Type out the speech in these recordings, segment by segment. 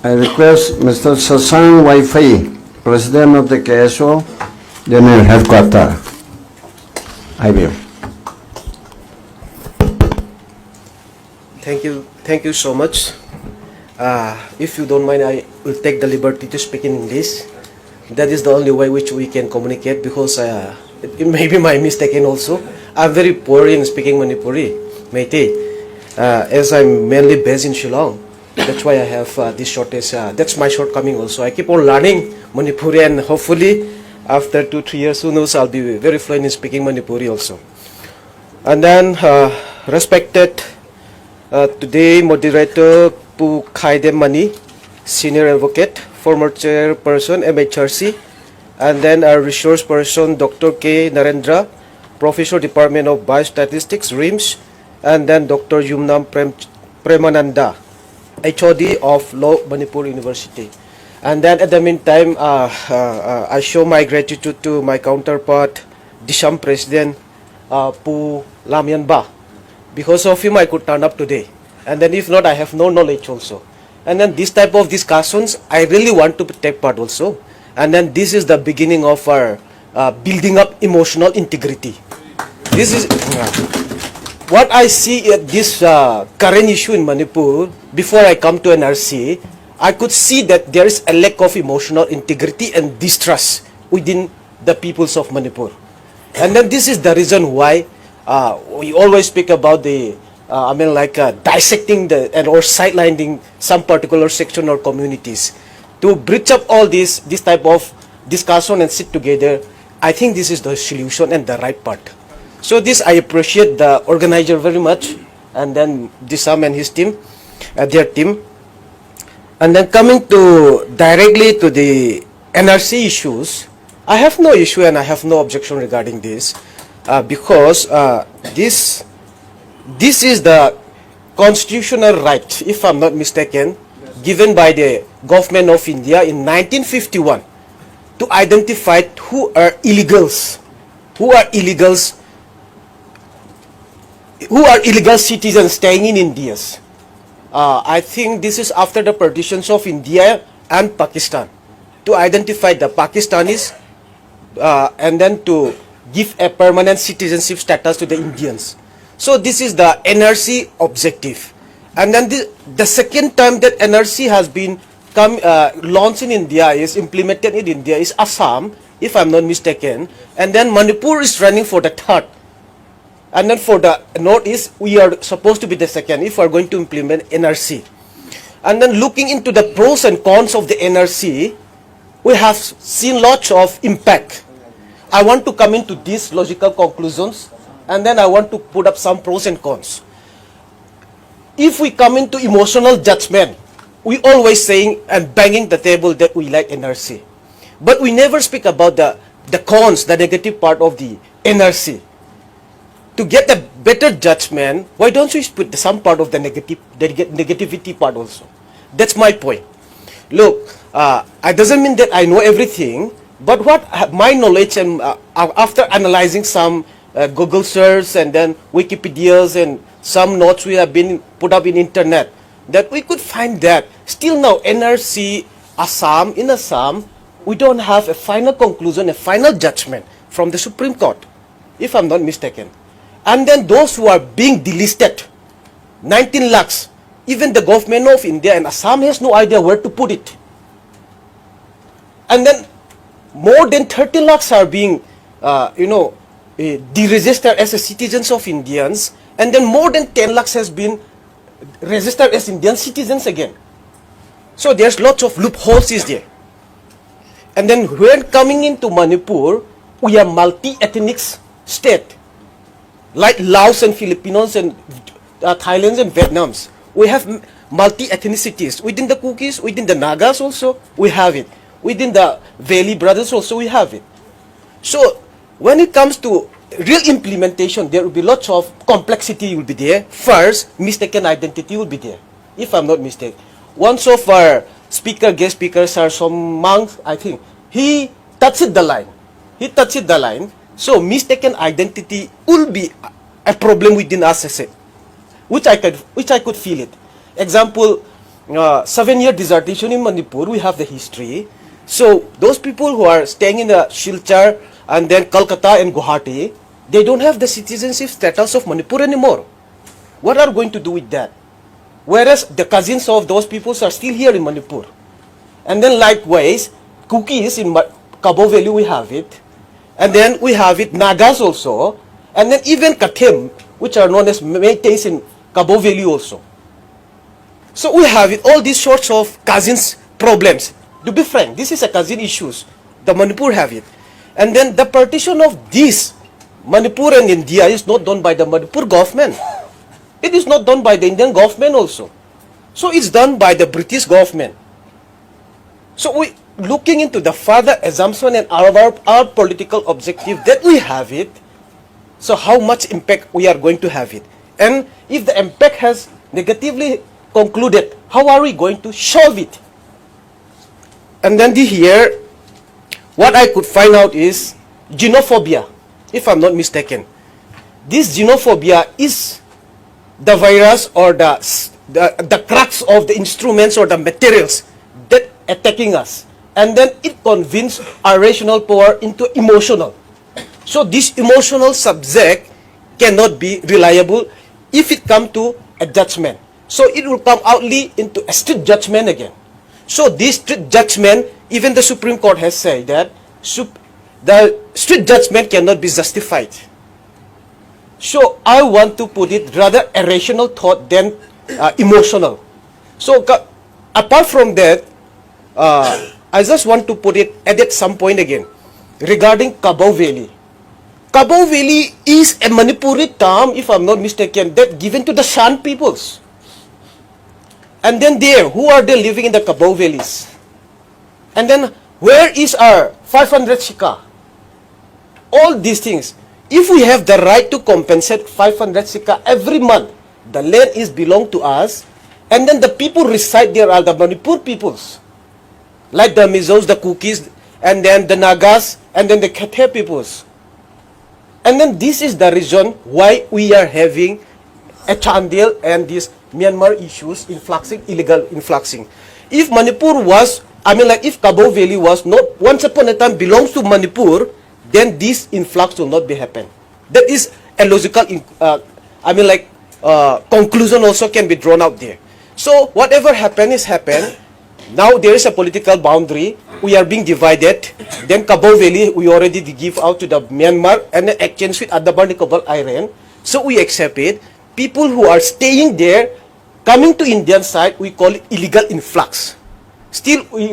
I request Mr. Sasang Vaiphei, President of the KSO, General Headquarters. I will. Thank you so much. If you don't mind, I will take the liberty to speak in English. That is the only way which we can communicate, because it may be my mistaken also. I'm very poor in speaking Manipuri, Meitei, as I'm mainly based in Shillong. That's why I have this shortest. That's my shortcoming also. I keep on learning Manipuri, and hopefully after 2-3 years, who knows, I'll be very fluent in speaking Manipuri also. And then, respected today moderator Pu Khaidem Mani, senior advocate, former chairperson MHRC, and then our resource person Dr. K. Narendra, Professor Department of Biostatistics, RIMS, and then Dr. Yumnam Premananda, HOD of Law, Manipur University. And then at the meantime, I show my gratitude to my counterpart, Disham President Pu Lamyanba. Because of him, I could turn up today. And then if not, I have no knowledge also. And then this type of discussions, I really want to take part also. And then this is the beginning of our building up emotional integrity. This is what I see at this current issue in Manipur. Before I come to NRC, I could see that there is a lack of emotional integrity and distrust within the peoples of Manipur. And then this is the reason why we always speak about the, dissecting or sidelining some particular section or communities. To bridge up all this type of discussion and sit together, I think this is the solution and the right part. So this, I appreciate the organizer very much, and then Disam and his team, their team. And then coming to directly to the NRC issues, I have no issue and I have no objection regarding this. Because this is the constitutional right, if I'm not mistaken, given by the government of India in 1951 to identify who are illegals, who are illegal citizens staying in India. I think this is after the partitions of India and Pakistan, to identify the Pakistanis and then to give a permanent citizenship status to the Indians. So this is the NRC objective. And then the second time that NRC has been launched in India, is implemented in India, is Assam, if I'm not mistaken. And then Manipur is running for the third. And then for the Northeast, we are supposed to be the second if we are going to implement NRC. And then looking into the pros and cons of the NRC, we have seen lots of impact. I want to come into these logical conclusions, and then I want to put up some pros and cons. If we come into emotional judgment, we always saying and banging the table that we like NRC. But we never speak about the cons, the negative part of the NRC. To get a better judgment, why don't we put some part of the negativity part also? That's my point. Look, it doesn't mean that I know everything, but what my knowledge, and after analyzing some Google search and then Wikipedias and some notes we have been put up in internet, that we could find that still now NRC in Assam, we don't have a final conclusion, a final judgment from the Supreme Court, if I'm not mistaken. And then those who are being delisted, 19 lakhs, even the government of India and Assam has no idea where to put it. And then more than 30 lakhs are being, deregistered as citizens of Indians, and then more than 10 lakhs has been registered as Indian citizens again. So there's lots of loopholes is there. And then when coming into Manipur, we are multi-ethnic state, like Laos and Filipinos and Thailands and Vietnams. We have multi-ethnicities. Within the Kukis, within the Nagas also, we have it. Within the Valley brothers also, we have it. So when it comes to real implementation, there will be lots of complexity will be there. First, mistaken identity will be there, if I'm not mistaken. One of our guest speakers are some monks, I think. He touched the line. So mistaken identity will be a problem within us, which I could feel it. Example, 7-year dissertation in Manipur, we have the history. So those people who are staying in the Silchar and then Kolkata and Guwahati, they don't have the citizenship status of Manipur anymore. What are we going to do with that? Whereas the cousins of those peoples are still here in Manipur. And then likewise, Cookies in Cabo Valley, we have it. And then we have it Nagas also. And then even Katem, which are known as Métis in Cabo Valley also. So we have it, all these sorts of cousins problems. To be frank, this is a cousin issues. The Manipur have it. And then the partition of this Manipur and India is not done by the Manipur government. It is not done by the Indian government also. So it's done by the British government. So we looking into the further assumption and our political objective that we have it. So how much impact we are going to have it? And if the impact has negatively concluded, how are we going to solve it? And then here, what I could find out is Genophobia, if I'm not mistaken. This Genophobia is the virus or the crux of the instruments or the materials that attacking us. And then it convinces our rational power into emotional. So this emotional subject cannot be reliable if it come to a judgment. So it will come outly into a strict judgment again. So this strict judgment, even the Supreme Court has said that the strict judgment cannot be justified. So I want to put it rather a rational thought than emotional. So apart from that, I just want to put it at some point again regarding Cabo Valley. Cabo Valley is a Manipuri term, if I'm not mistaken, that given to the Shan peoples. And then there, who are they living in the Cabo Valleys? And then where is our 500 Shika? All these things. If we have the right to compensate 500 Shika every month, the land is belong to us, and then the people reside there are the Manipur peoples. Like the Mizos, the Cookies, and then the Nagas, and then the Khethe peoples. And then this is the reason why we are having a Chandel and these Myanmar issues, influxing, illegal influxing. If Manipur was, if Cabo Valley was not once upon a time belongs to Manipur, then this influx will not be happen. That is a logical, conclusion also can be drawn out there. So whatever happened is happened. Now there is a political boundary. We are being divided. Then Cabo Valley we already give out to the Myanmar and then exchange with Adabar Nicobar Island. So we accept it. People who are staying there, coming to Indian side, we call it illegal influx. Still, we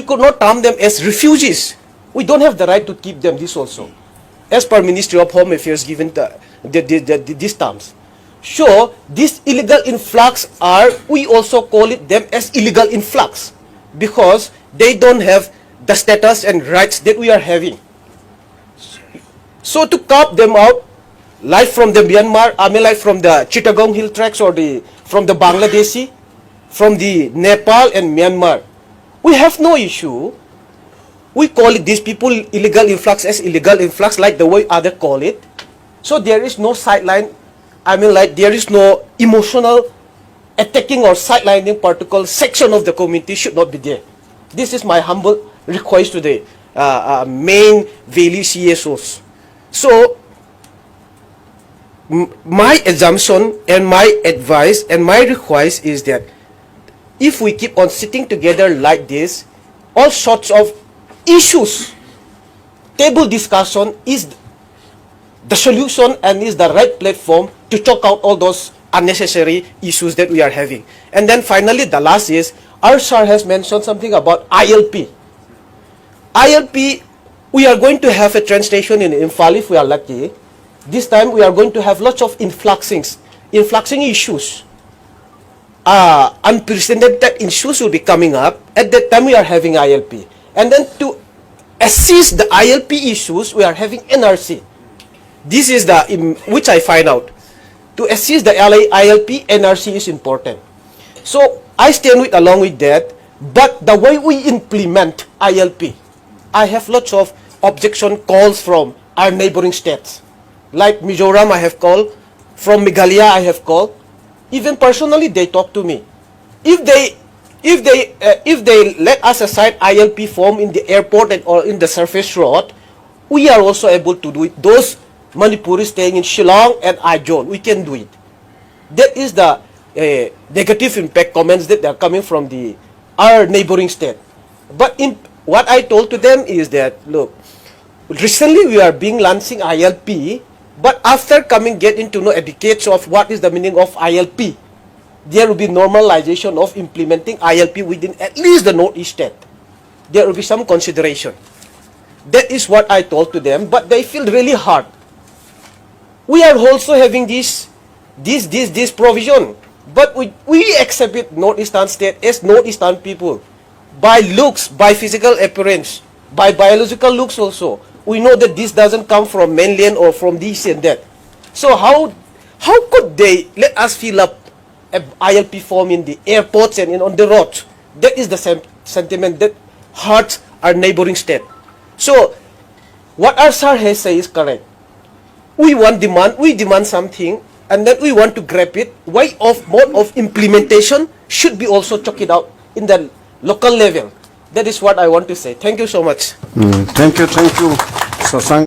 could not term them as refugees. We don't have the right to keep them this also, as per Ministry of Home Affairs given these terms. So this illegal influx we also call it them as illegal influx because they don't have the status and rights that we are having. So to carve them out, like from the Myanmar, like from the Chittagong Hill Tracts or from the Bangladeshi, from the Nepal and Myanmar, we have no issue. We call it these people illegal influx as illegal influx like the way others call it. So there is no sideline, there is no emotional attacking or sidelining particular section of the community should not be there. This is my humble request to the main Valley CSOs. So my assumption and my advice and my request is that if we keep on sitting together like this, all sorts of issues, table discussion is the solution and is the right platform to talk out all those unnecessary issues that we are having. And then finally, the last is, our sir has mentioned something about ILP. ILP, we are going to have a train station in Imphal if we are lucky. This time we are going to have lots of influxing issues. Unprecedented issues will be coming up. At that time we are having ILP. And then to assist the ILP issues, we are having NRC. This is which I find out. To assist the ILP, NRC is important. So I stand along with that, but the way we implement ILP, I have lots of objection calls from our neighboring states. Like Mizoram I have called, from Meghalaya I have called. Even personally they talk to me. if they let us assign ILP form in the airport and or in the surface road, we are also able to do it. Those Manipuris staying in Shillong and Aijon, we can do it. That is the negative impact comments that are coming from our neighboring state. But what I told to them is that, look, recently we are being launching ILP, but after getting to know educates of what is the meaning of ILP, there will be normalization of implementing ILP within at least the Northeast state. There will be some consideration. That is what I told to them, but they feel really hard. We are also having this provision, but we accept it, Northeastern state, as Northeastern people, by looks, by physical appearance, by biological looks also. We know that this doesn't come from mainland or from this and that. So how could they let us fill up an ILP form in the airports and on the roads? That is the sentiment that hurts our neighboring state. So what our sir has said is correct. We demand something, and then we want to grab it. Mode of implementation should be also check it out in the local level. That is what I want to say. Thank you so much. Thank you, Sasang.